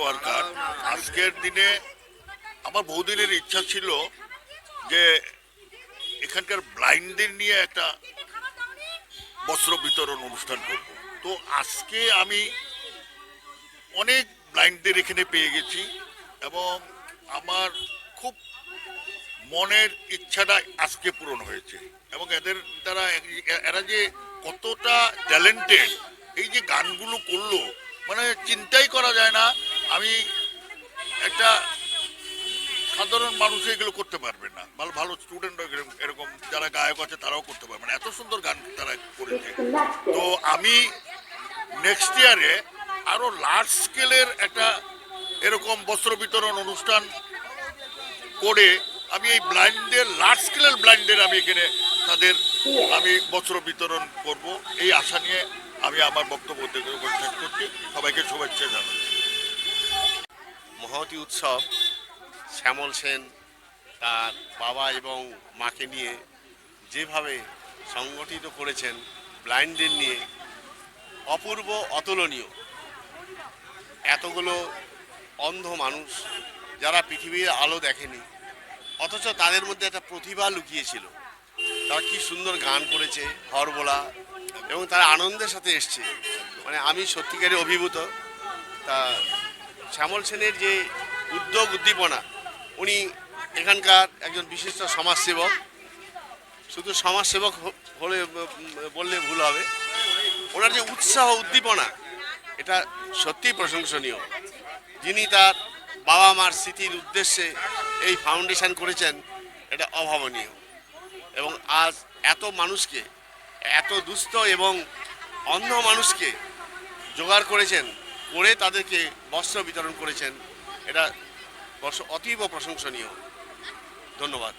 Worker আজকের দিনে আমার বহুদিনের ইচ্ছা ছিল যে এখানকার ব্লাইন্ডদের নিয়ে একটা বস্ত্র বিতরণ অনুষ্ঠান করব। তো আজকে আমি অনেক ব্লাইন্ডদের এখানে পেয়ে গেছি এবং আমার খুব মনের ইচ্ছাটা আজকে পূরণ হয়েছে এবং এদের দ্বারা এরা যে কতটা ট্যালেন্টেড, এই যে গানগুলো করলো মানে চিন্তাই করা যায় না। আমি একটা সাধারণ মানুষ এগুলো করতে পারবে না, ভালো ভালো স্টুডেন্ট এরকম যারা গায়ক আছে তারাও করতে পারবে না, এত সুন্দর গান তারা করেছে। তো আমি নেক্সট ইয়ারে আরো লার্জ স্কেলের একটা এরকম বস্ত্র বিতরণ অনুষ্ঠান করে আমি এই ব্লাইন্ডদের লার্জ স্কেলের ব্লাইন্ডদের আমি এখানে তাদের আমি বস্ত্র বিতরণ করব, এই আশা নিয়ে আমি আমার বক্তব্য শেষ করছি। সবাইকে শুভেচ্ছা জানাচ্ছি। মহতী উৎসব শ্যামল সেন তার বাবা এবং মাকে নিয়ে যেভাবে সংগঠিত করেছেন ব্লাইন্ডদের নিয়ে, অপূর্ব, অতুলনীয়। এতগুলো অন্ধ মানুষ যারা পৃথিবীর আলো দেখেনি, অথচ তাদের মধ্যে একটা প্রতিভা লুকিয়েছিল। তারা কি সুন্দর গান করেছে, হরবোলা, এবং তারা আনন্দের সাথে এসছে। মানে আমি সত্যিকারই অভিভূত। তা শ্যামল সেনের যে উদ্যোগ, উদ্দীপনা, উনি এখানকার একজন বিশিষ্ট সমাজসেবক। শুধু সমাজসেবক হলে বললে ভুল হবে। ওনার যে উৎসাহ, উদ্দীপনা, এটা সত্যিই প্রশংসনীয়। যিনি তার বাবা মার স্মৃতির উদ্দেশ্যে এই ফাউন্ডেশন করেছেন, এটা অভাবনীয়। এবং আজ এত মানুষকে, এত দুস্থ এবং অন্ধ মানুষকে জোগাড় করেছেন, করে তাদেরকে বস্ত্র বিতরণ করেছেন, এটা অতীব প্রশংসনীয়। ধন্যবাদ।